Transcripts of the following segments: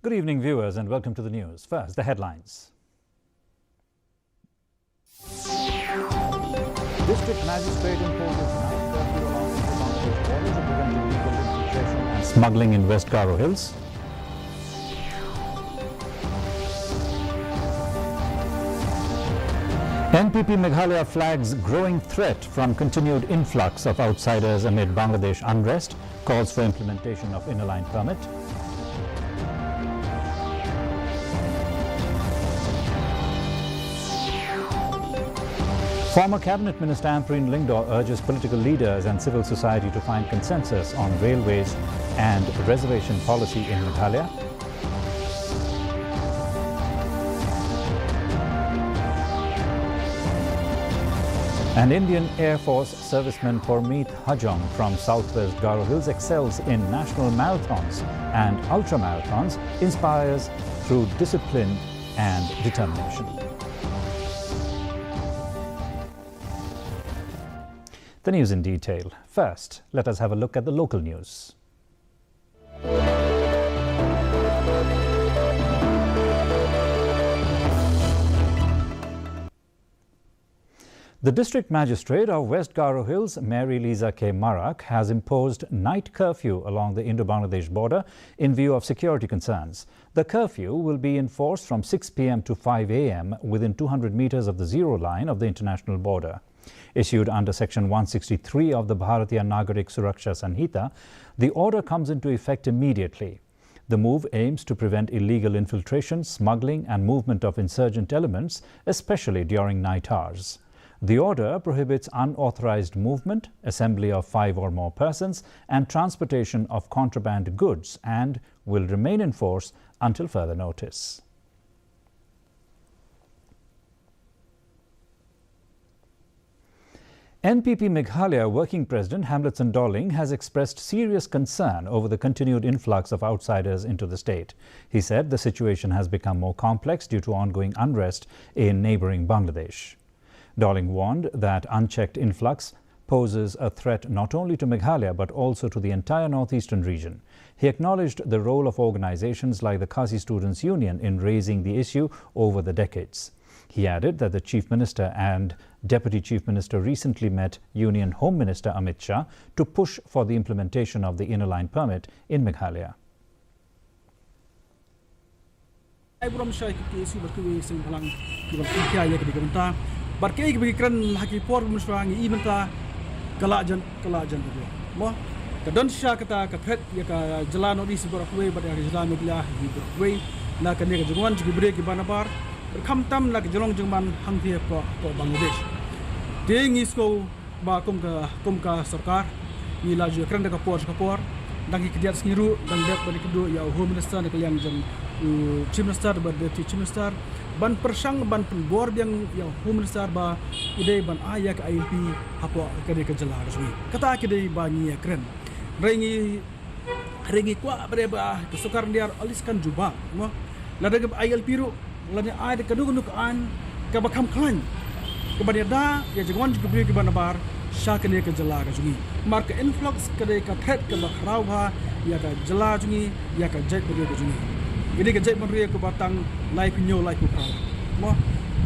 Good evening, viewers, and welcome to the news. First, the headlines. District Magistrate imposes night curfew along the Bangladesh border to prevent illegal infiltration and smuggling in West Garo Hills. NPP Meghalaya flags growing threat from continued influx of outsiders amid Bangladesh unrest, calls for implementation of inner line permit. Former Cabinet Minister Ampreen Lingdaw urges political leaders and civil society to find consensus on railways and reservation policy in Meghalaya. And Indian Air Force serviceman Pormeet Hajong from southwest Garo Hills excels in national marathons and ultramarathons, inspires through discipline and determination. The news in detail. First, let us have a look at the local news. The District Magistrate of West Garo Hills, Mary Liza K. Marak, has imposed night curfew along the Indo-Bangladesh border in view of security concerns. The curfew will be enforced from 6 p.m. to 5 a.m. within 200 meters of the zero line of the international border. Issued under Section 163 of the Bharatiya Nagarik Suraksha Sanhita, the order comes into effect immediately. The move aims to prevent illegal infiltration, smuggling and movement of insurgent elements, especially during night hours. The order prohibits unauthorized movement, assembly of 5 or more persons, and transportation of contraband goods, and will remain in force until further notice. NPP Meghalaya Working President Hamletson Dolling has expressed serious concern over the continued influx of outsiders into the state. He said the situation has become more complex due to ongoing unrest in neighboring Bangladesh. Dolling warned that unchecked influx poses a threat not only to Meghalaya but also to the entire northeastern region. He acknowledged the role of organizations like the Khasi Students' Union in raising the issue over the decades. He added that the Chief Minister and Deputy Chief Minister recently met Union Home Minister Amit Shah to push for the implementation of the inner line permit in Meghalaya. Barkei berikran haki por musrangi imenta kalajan mo kadon sha kata ka threat ya ka jalano di sibor kuwe bad ya jalano gila hi kuwe na ka ne ka jungwan ji bre ki banabar kham tam na ka jalong jungman hangthie po Bangladesh ding isko ba kum ka sarkar ni la ju kran da ka por dang ki diat sniru dang dep ba ki do ya home minister ne ka yang jang chief minister ba deputy chief minister ban persang ban penbor yang home minister ba udai ban ayak ILP hapo kade ka jala rasmi kata kide ba ni kren rengi kwa bare ba kesukar dia aliskan juba mo lada ILP ru lada ai ka duguk an ka bakam klan ka ban da ya jagwan ju gbe ki ban bar sha kane ka jala rasmi mark influx kade ka threat ka bakhrau ba ya ka jala jungi ya ka jai ka jungi ini kerja menria ke batang naik nyo naik ukau, mo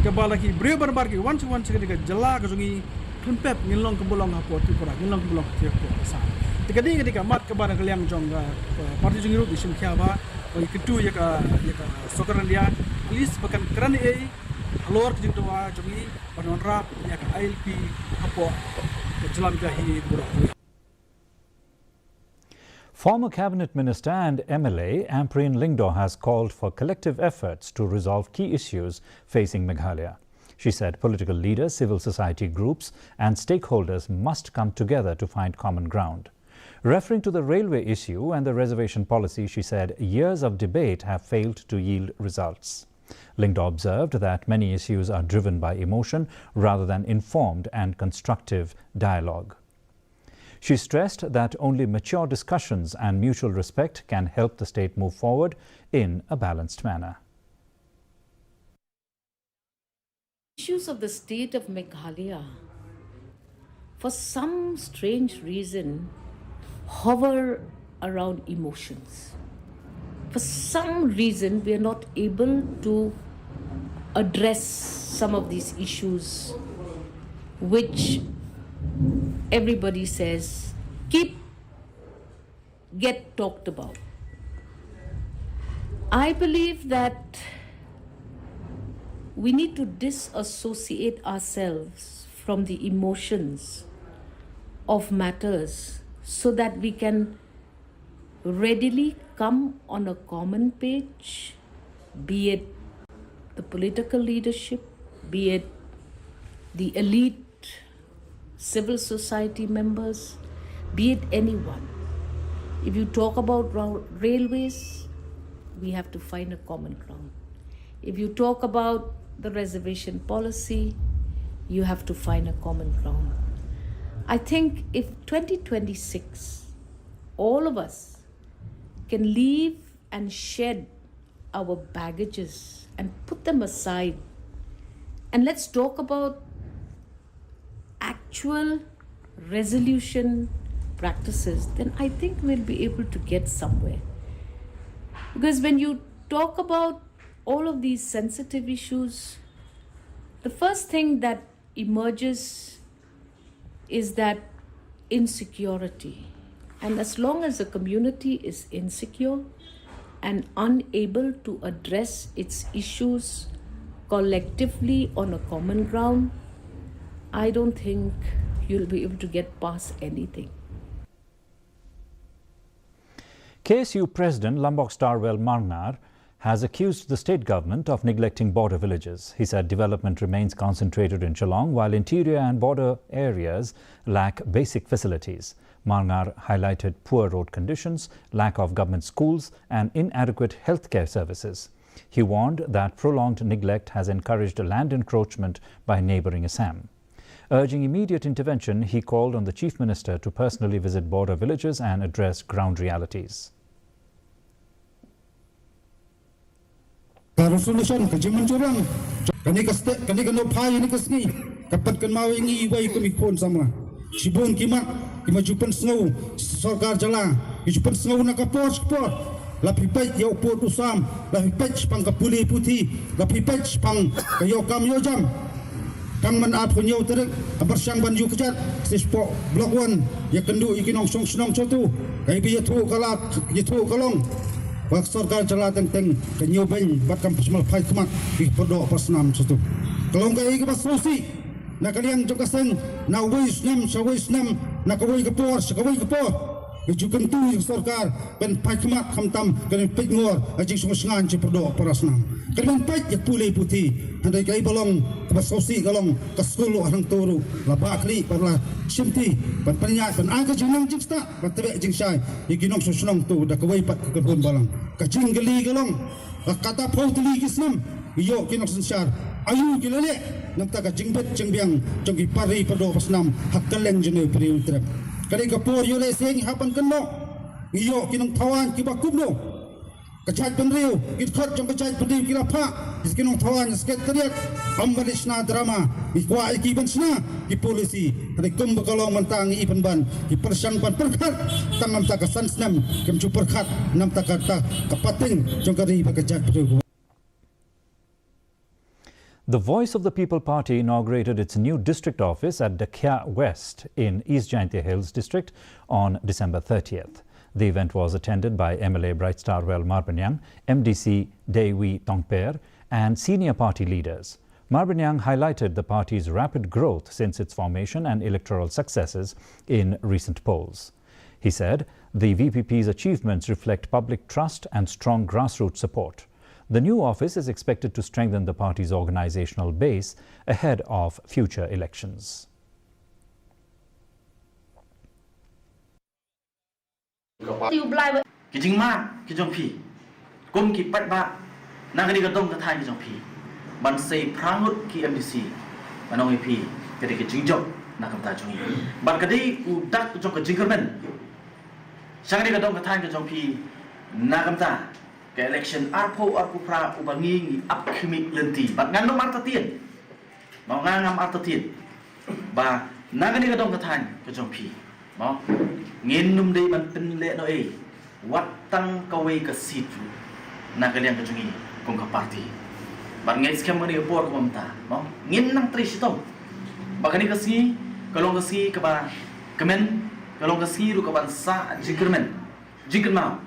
kebala ki beri barbar ki once ketika jela ke sungi tunpep ngilong ke bolong apa tu pura ngilong ke bolong tiap pura sah. Ketika mat ke barang kaliang jong parti sungi ru isim kia ba, bagi ketu ya ka sokaran dia, list bahkan keran luar ke jengtua jungi panonra ya ka ILP apa kejelam kahi pura. Former Cabinet Minister and MLA Ampreen Lingdaw has called for collective efforts to resolve key issues facing Meghalaya. She said political leaders, civil society groups and stakeholders must come together to find common ground. Referring to the railway issue and the reservation policy, she said years of debate have failed to yield results. Lingdaw observed that many issues are driven by emotion rather than informed and constructive dialogue. She stressed that only mature discussions and mutual respect can help the state move forward in a balanced manner. Issues of the state of Meghalaya, for some strange reason, hover around emotions. for some reason, we are not able to address some of these issues which everybody says get talked about. I believe that we need to disassociate ourselves from the emotions of matters so that we can readily come on a common page, be it the political leadership, be it the elite civil society members, be it anyone. If you talk about railways, we have to find a common ground. If you talk about the reservation policy, you have to find a common ground. I think if 2026, all of us can leave and shed our baggages and put them aside, and let's talk about actual resolution practices, then I think we'll be able to get somewhere. Because when you talk about all of these sensitive issues, the first thing that emerges is that insecurity. And as long as the community is insecure and unable to address its issues collectively on a common ground, I don't think you'll be able to get past anything. KSU President Lombok Starwell Marnar has accused the state government of neglecting border villages. He said development remains concentrated in Geelong while interior and border areas lack basic facilities. Marnar highlighted poor road conditions, lack of government schools and inadequate healthcare services. He warned that prolonged neglect has encouraged land encroachment by neighbouring Assam. Urging immediate intervention, he called on the Chief Minister to personally visit border villages and address ground realities. Resolution kajiman curang kani no phai ni kasni kapat kan mau ingi wai ko mikon sama sibon kimat kimajupan snow sarkar jala kijupan snow na kapos la pipet yo pot usam la pipet pang kapuli putih la pipet pang kayo kam yo jam kang man at punyo terek abarsang banju kejat sispo blok 1 ya kendu ikinong song senong chotu kai bi yatu kalak yatu kalong Wak sarkar jala teng kenyo beng bat kam pasmal phai kmak di podok pasnam chotu kalong kai ke basrosi na kalian joka seng na wis nam sawis nam na kawai kapor sakawai kapor bijukan tu yang sarkar ben phai kmak khamtam kan pek ngor ajing sungan ci podok parasnam kan pek ya pulai putih andai kai balong ke basrosi kalong ke skulu hang turu la bakli parla simti ban panya ban aga jinang jingsta ban tebe jingshai ikinong susnong tu da kawai pat ke bon balang ka jinggali kalong kata pautli kisnam iyo kinong sensar ayu kilale namta ka jingbet jingbiang jongi pari podok pasnam hakkaleng jene priu trap kali kapor yo le seng hapan kenno iyo kinong tawan kibakubno kachat penriu kitkhot jong kachat penriu kirapha iskinong tawan sket teriak ambalishna drama ikwa iki bensna ki polisi kali kum bakalong mantang i penban ki persang pan perkhat tamam ta ka sansnam kem chu perkhat nam ta ka kapating jong kari bakachat penriu. The Voice of the People Party inaugurated its new district office at Dakhya West in East Jaintia Hills district on December 30th. The event was attended by MLA Bright Starwell Marbanyang, MDC Dewi Tongper and senior party leaders. Marbanyang highlighted the party's rapid growth since its formation and electoral successes in recent polls. He said the VPP's achievements reflect public trust and strong grassroots support. The new office is expected to strengthen the party's organizational base ahead of future elections. Kijing ma kijong pi kum ki pat ba nang ni gadong ka thai kijong pi ban sei prangut ki MDC manong pi kadi kijing jok na kam ta chung ban kadi u dak jok ka jingermen sang ni gadong ka thai kijong pi na kam ta ke election arpo pra ubangi ngi upcoming lenti bat ngan no marta tien mau ngam arta tien ba nang ni gadong ka thai kijong pi mau ngin num dei ban tin le no e wat tang kawai ka sit nak kalian kejungi kong ke parti. Bar ngait scam ni por ko mta, no? Ngin nang tri sitom. Bakani kasi kalong kasi ka ba kemen kalong kasi ru ka ban sa jikermen. Jikerma.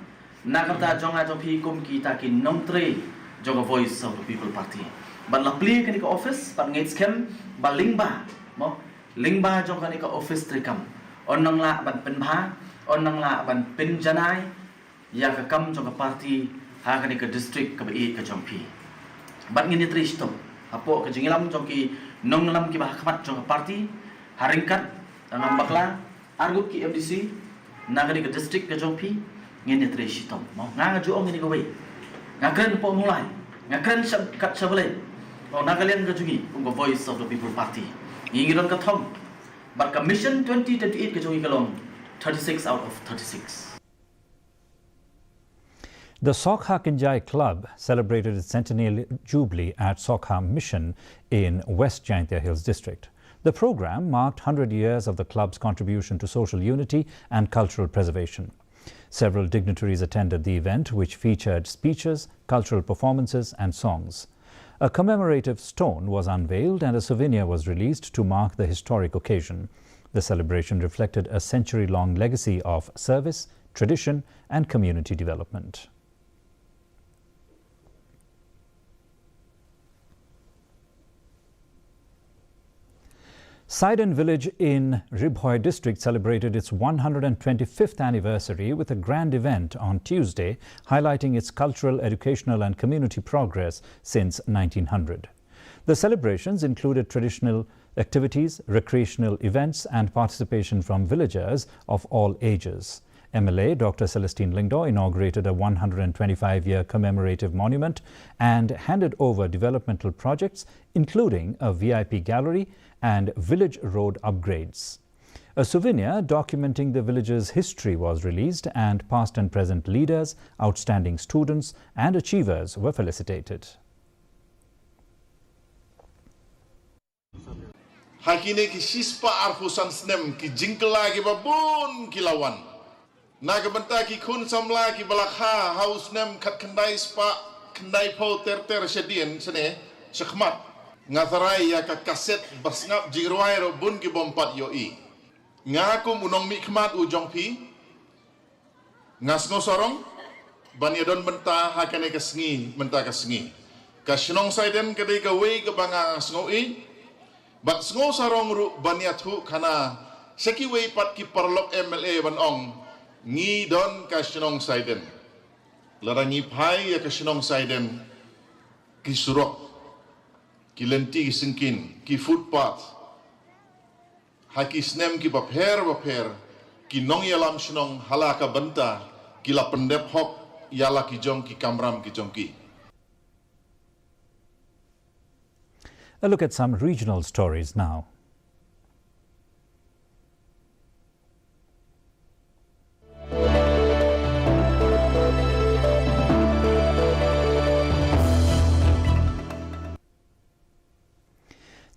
Nakamta jonga jopi kum kita ki nom tre jonga voice of the people party. Ban la pli kani ka office ban ngait scam ba lingba, no? Lingba jong kani ka office trikam. On nang la ban penbha, on nang la ban penjanai ya ka kam jong ka party ha kani ka district ka ba e ka jompi. Ban ngini tri sitom. Apo ka jingilam jong ki nong lam ki ba khmat jong ka party haringkat nang bakla argup ki FDC nagani ka district ka jompi ngini tri sitom. Mo nga ju ong ngini ka wei. Ngakren po mulai. Ngakren kat sabale. O nagalian ka jungi kung voice of the people party. Ngiron ka thong. But commission 2028 ka jungi kalong 36 out of 36. The Sokha Kinjai Club celebrated its centennial jubilee at Sokha Mission in West Jaintia Hills District. The program marked 100 years of the club's contribution to social unity and cultural preservation. Several dignitaries attended the event, which featured speeches, cultural performances and songs. A commemorative stone was unveiled and a souvenir was released to mark the historic occasion. The celebration reflected a century-long legacy of service, tradition and community development. Saiden village in Ribhoi district celebrated its 125th anniversary with a grand event on Tuesday, highlighting its cultural, educational and community progress since 1900. The celebrations included traditional activities, recreational events and participation from villagers of all ages. MLA Dr. Celestine Lingdo inaugurated a 125-year commemorative monument and handed over developmental projects, including a VIP gallery and village road upgrades. A souvenir documenting the village's history was released and past and present leaders, outstanding students and achievers were felicitated. Hakine ki sispa arfusan snem ki jingkla ki babun kilawan. Nagabanta ki kun samla ki balakha haus nem kat kandai spa kandai po ter sedien sene sekhmat. Ngatarai ya ka kaset basngap jigruai ro bun ki bompat yoi. Ngakum unong mikmat ujong pi. Ngasno sorong banyadon benta hakane kasngi benta kasngi. Kasnong saiden kadai ka wei ka banga snoi. Bat sngo sarong ru banyathu kana seki wei pat ki parlok MLA banong ngi don kasnong saiden. Larangi pai ya kasnong saiden ki surok ki lenti ki singkin ki footpath haki snem ki bapher ki nong yalam snong halaka benta ki la pendep hok yala ki jong ki kamram ki jong ki. A look at some regional stories now.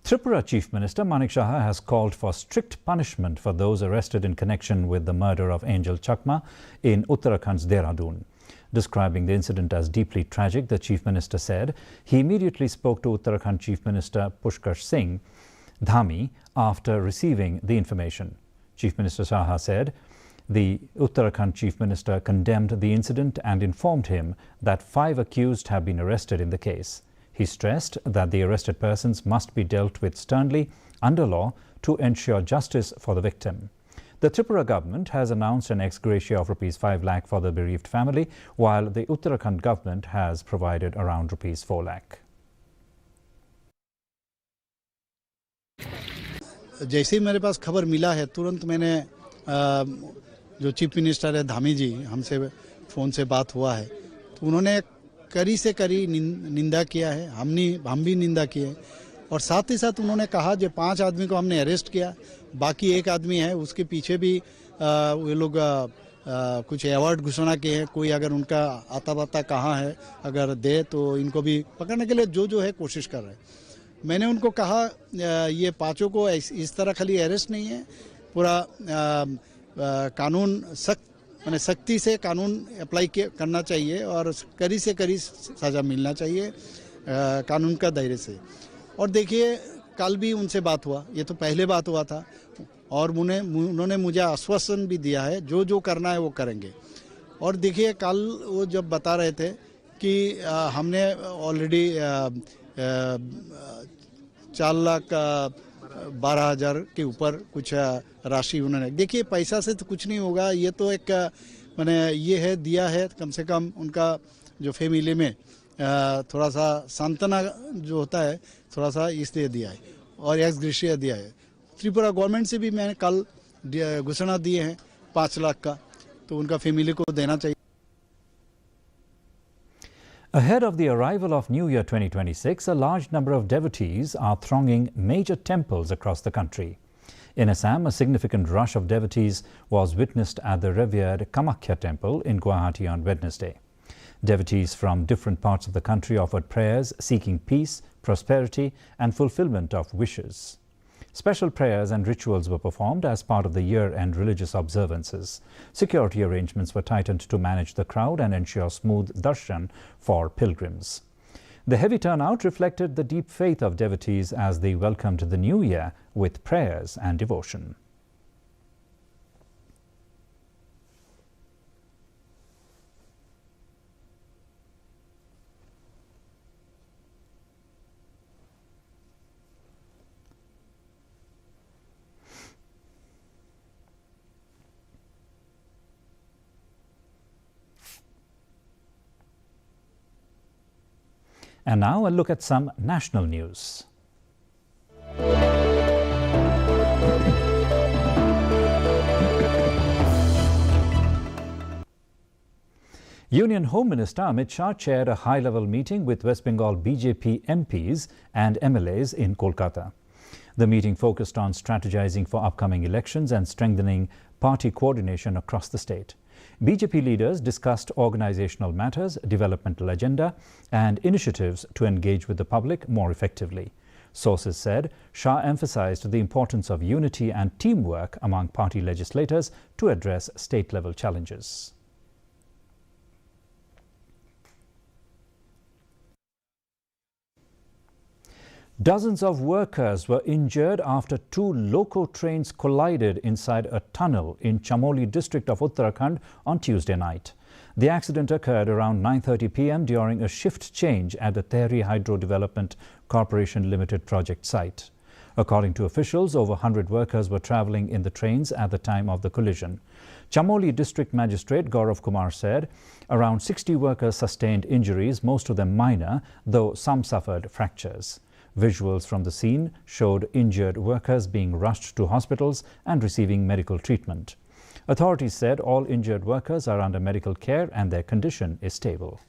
Tripura Chief Minister Manik Saha has called for strict punishment for those arrested in connection with the murder of Angel Chakma in Uttarakhand's Dehradun. Describing the incident as deeply tragic, the Chief Minister said he immediately spoke to Uttarakhand Chief Minister Pushkar Singh Dhami after receiving the information. Chief Minister Saha said the Uttarakhand Chief Minister condemned the incident and informed him that 5 accused have been arrested in the case. He stressed that the arrested persons must be dealt with sternly under law to ensure justice for the victim. The Tripura government has announced an ex gratia of ₹5 lakh for the bereaved family, while the Uttarakhand government has provided around ₹4 lakh. जैसे ही मेरे पास खबर मिला है तुरंत मैंने जो chief minister है धामी जी हमसे फ़ोन से बात हुआ है तो उन्होंने कड़ी से कड़ी निंदा किया है हम भी निंदा किए और साथ ही साथ उन्होंने कहा जो 5 आदमी को हमने अरेस्ट किया बाकी 1 आदमी है उसके पीछे भी वे लोग कुछ अवार्ड घोषणा किए हैं कोई अगर उनका आता पाता कहाँ है अगर दे तो इनको भी पकड़ने के लिए जो है कोशिश कर रहे हैं। मैंने उनको कहा ये 5 को इस तरह खाली अरेस्ट नहीं है पूरा कानून सख्त मैंने सख्ती से कानून अप्लाई करना चाहिए और कड़ी से कड़ी सज़ा मिलना चाहिए कानून का दायरे से। और देखिए कल भी उनसे बात हुआ, ये तो पहले बात हुआ था, और उन्होंने मुझे आश्वासन भी दिया है जो जो करना है वो करेंगे। और देखिए कल वो जब बता रहे थे कि हमने ऑलरेडी 4,12,000 के ऊपर कुछ राशि उन्होंने, देखिए पैसा से तो कुछ नहीं होगा, ये तो एक मैंने ये है दिया है, कम से कम उनका जो फैमिली में थोड़ा सा सांत्वना जो होता है थोड़ा सा इसलिए दिया है और एक्स ग्रेशिया दिया है। त्रिपुरा गवर्नमेंट से भी मैंने कल घोषणा दिए हैं 5 लाख का, तो उनका फैमिली को देना चाहिए। Ahead of the arrival of New Year 2026, a large number of devotees are thronging major temples across the country. In Assam, a significant rush of devotees was witnessed at the revered Kamakhya temple in Guwahati on Wednesday. Devotees from different parts of the country offered prayers seeking peace, prosperity and fulfillment of wishes. Special prayers and rituals were performed as part of the year-end religious observances. Security arrangements were tightened to manage the crowd and ensure smooth darshan for pilgrims. The heavy turnout reflected the deep faith of devotees as they welcomed the new year with prayers and devotion. And now a look at some national news. Union Home Minister Amit Shah chaired a high-level meeting with West Bengal BJP MPs and MLAs in Kolkata. The meeting focused on strategizing for upcoming elections and strengthening party coordination across the state. BJP leaders discussed organizational matters, developmental agenda and initiatives to engage with the public more effectively. Sources said Shah emphasized the importance of unity and teamwork among party legislators to address state-level challenges. Dozens of workers were injured after 2 loco trains collided inside a tunnel in Chamoli district of Uttarakhand on Tuesday night. The accident occurred around 9:30 p.m. during a shift change at the Tehri Hydro Development Corporation Limited project site. According to officials, over 100 workers were travelling in the trains at the time of the collision. Chamoli District Magistrate Gaurav Kumar said around 60 workers sustained injuries, most of them minor, though some suffered fractures. Visuals from the scene showed injured workers being rushed to hospitals and receiving medical treatment. Authorities said all injured workers are under medical care and their condition is stable.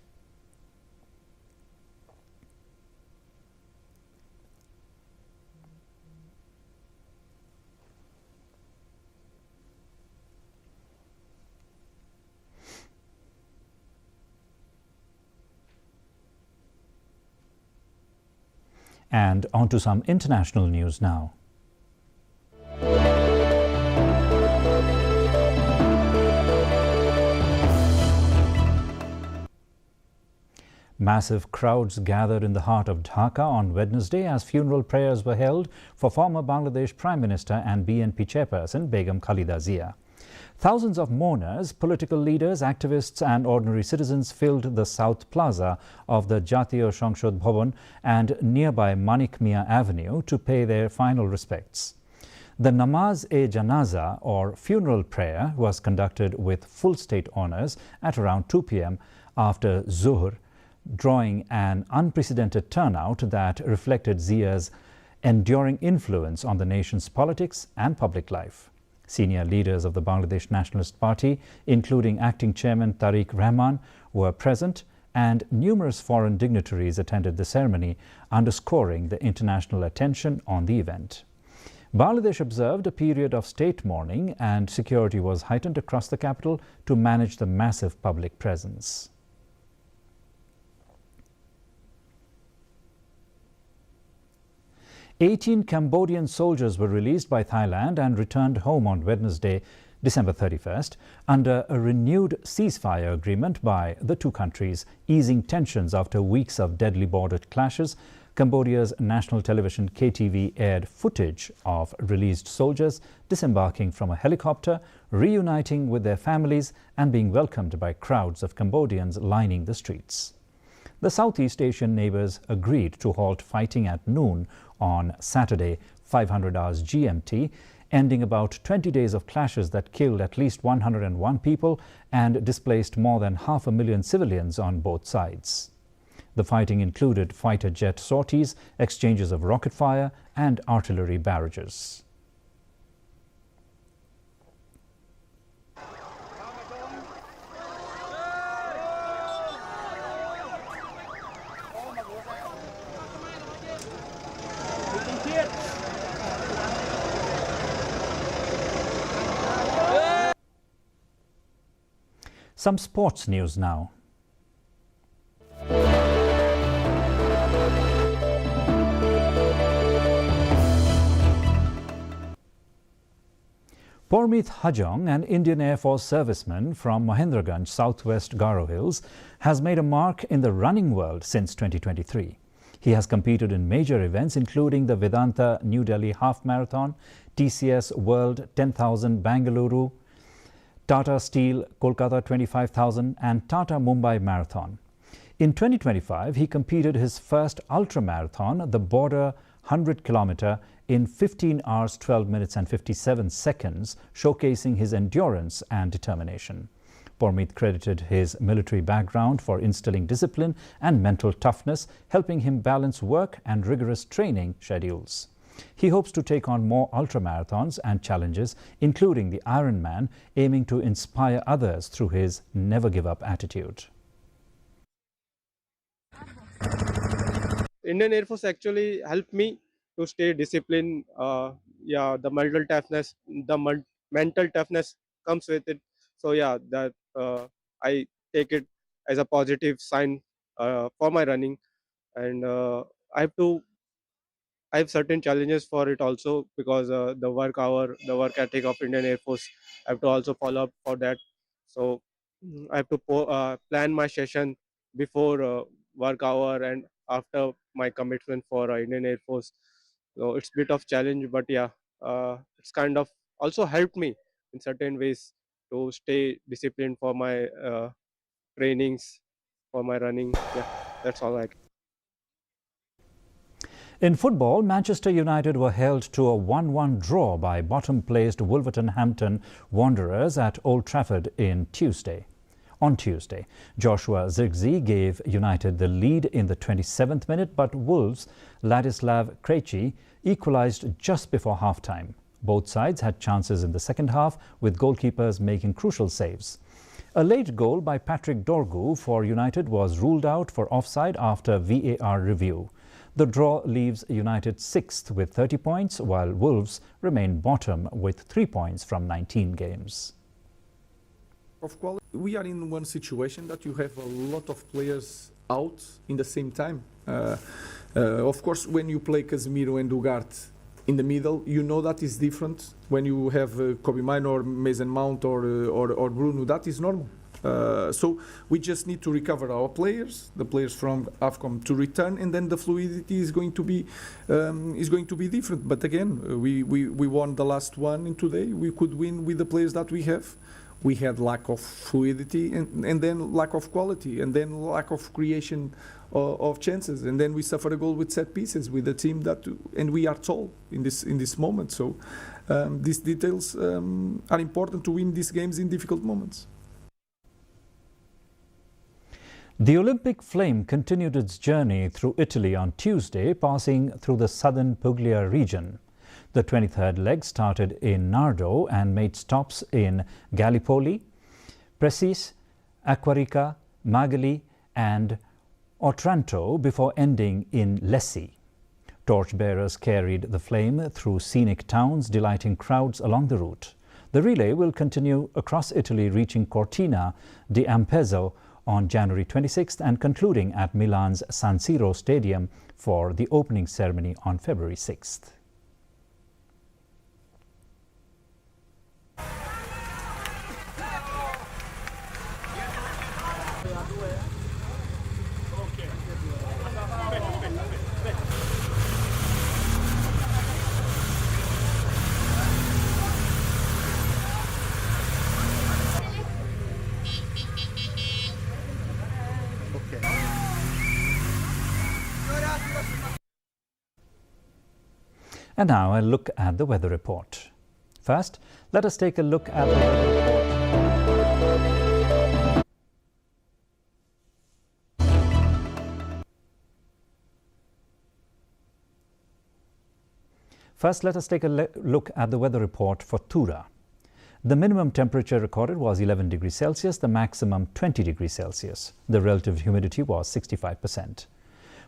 And on to some international news now. Massive crowds gathered in the heart of Dhaka on Wednesday as funeral prayers were held for former Bangladesh Prime Minister and BNP chairperson Begum Khalida Zia. Thousands of mourners, political leaders, activists and ordinary citizens filled the South Plaza of the Jatiyo Sangshad Bhavan and nearby Manik Mia Avenue to pay their final respects. The Namaz-e-Janaza or funeral prayer was conducted with full state honours at around 2 p.m. after Zuhr, drawing an unprecedented turnout that reflected Zia's enduring influence on the nation's politics and public life. Senior leaders of the Bangladesh Nationalist Party, including acting chairman Tariq Rahman, were present and numerous foreign dignitaries attended the ceremony, underscoring the international attention on the event. Bangladesh observed a period of state mourning and security was heightened across the capital to manage the massive public presence. "18 Cambodian soldiers were released by Thailand and returned home on Wednesday December 31st, under a renewed ceasefire agreement by the two countries, easing tensions after weeks of deadly border clashes. Cambodia's national television KTV aired footage of released soldiers disembarking from a helicopter, reuniting with their families and being welcomed by crowds of Cambodians lining the streets. The Southeast Asian neighbors agreed to halt fighting at noon on Saturday, 500 hours GMT, ending about 20 days of clashes that killed at least 101 people and displaced more than 500,000 civilians on both sides. The fighting included fighter jet sorties, exchanges of rocket fire and artillery barrages. Some sports news now. Pormeet Hajong, an Indian Air Force serviceman from Mahendraganj, southwest Garo Hills, has made a mark in the running world since 2023. He has competed in major events including the Vedanta New Delhi Half Marathon, TCS World 10,000 Bangalore, Tata Steel Kolkata 25,000 and Tata Mumbai Marathon. In 2025, he competed his first ultra-marathon, the Border 100 kilometer, in 15 hours, 12 minutes and 57 seconds, showcasing his endurance and determination. Pormeet credited his military background for instilling discipline and mental toughness, helping him balance work and rigorous training schedules. He hopes to take on more ultramarathons and challenges, including the Ironman, aiming to inspire others through his never-give-up attitude. Indian Air Force actually helped me to stay disciplined. The mental toughness comes with it. So that I take it as a positive sign for my running, and I have certain challenges for it also, because the work ethic of Indian Air Force, I have to also follow up for that. So I have to plan my session before work hour and after my commitment for Indian Air Force. So it's a bit of challenge, but it's kind of also helped me in certain ways to stay disciplined for my trainings, for my running. Yeah, that's all I can. In football, Manchester United were held to a 1-1 draw by bottom-placed Wolverhampton Wanderers at Old Trafford on Tuesday. Joshua Zirkzee gave United the lead in the 27th minute, but Wolves' Ladislav Krejci equalised just before half-time. Both sides had chances in the second half, with goalkeepers making crucial saves. A late goal by Patrick Dorgu for United was ruled out for offside after VAR review. The draw leaves United 6th with 30 points, while Wolves remain bottom with 3 points from 19 games. Of quality, we are in one situation that you have a lot of players out in the same time. Of course, when you play Casemiro and Ugarte in the middle, you know that is different. When you have Kobe Mainoo, Mason Mount or Bruno, that is normal. So we just need to recover our players, the players from AFCON to return, and then the fluidity is going to be different. But again, we won the last one, and today we could win with the players that we have. We had lack of fluidity and then lack of quality and then lack of creation of chances, and then we suffer a goal with set pieces with a team and we are tall in this moment. So these details are important to win these games in difficult moments. The Olympic flame continued its journey through Italy on Tuesday, passing through the southern Puglia region. The 23rd leg started in Nardo and made stops in Gallipoli, Precis, Aquarica, Magali and Otranto before ending in Lecce. Torchbearers carried the flame through scenic towns, delighting crowds along the route. The relay will continue across Italy, reaching Cortina d'Ampezzo on January 26th and concluding at Milan's San Siro Stadium for the opening ceremony on February 6th. And now a look at the weather report. First, let us take a look at the weather report. First, let us take a look at the weather report for Tura. The minimum temperature recorded was 11 degrees Celsius, the maximum 20 degrees Celsius. The relative humidity was 65%.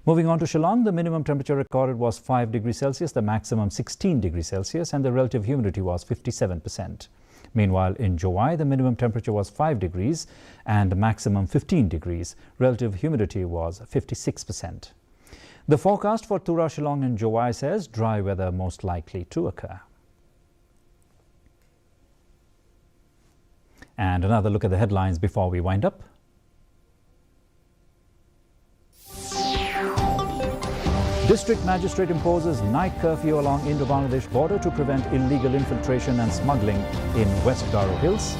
Moving on to Shillong, the minimum temperature recorded was 5 degrees Celsius, the maximum 16 degrees Celsius, and the relative humidity was 57%. Meanwhile, in Jowai, the minimum temperature was 5 degrees and the maximum 15 degrees. Relative humidity was 56%. The forecast for Tura, Shillong and Jowai says dry weather most likely to occur. And another look at the headlines before we wind up. District Magistrate imposes night curfew along Indo-Bangladesh border to prevent illegal infiltration and smuggling in West Garo Hills.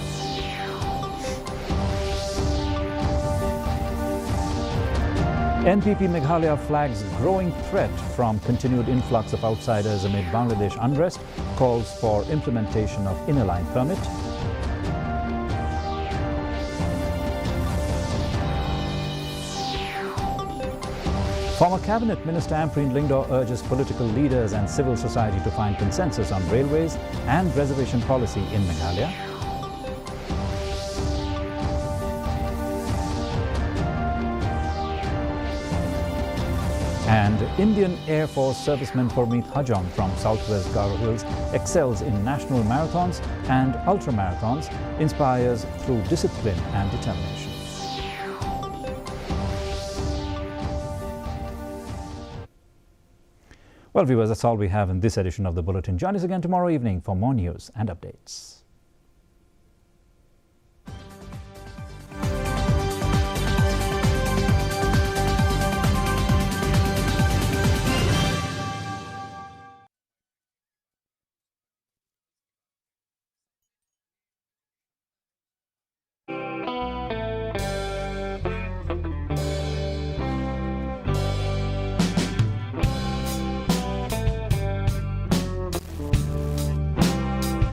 NPP Meghalaya flags growing threat from continued influx of outsiders amid Bangladesh unrest, calls for implementation of inner line permit. Former Cabinet Minister Ampreen Lyngdoh urges political leaders and civil society to find consensus on railways and reservation policy in Meghalaya. And Indian Air Force serviceman Purmeet Hajong from Southwest Garo Hills excels in national marathons and ultramarathons, inspires through discipline and determination. Well, viewers, that's all we have in this edition of the Bulletin. Join us again tomorrow evening for more news and updates.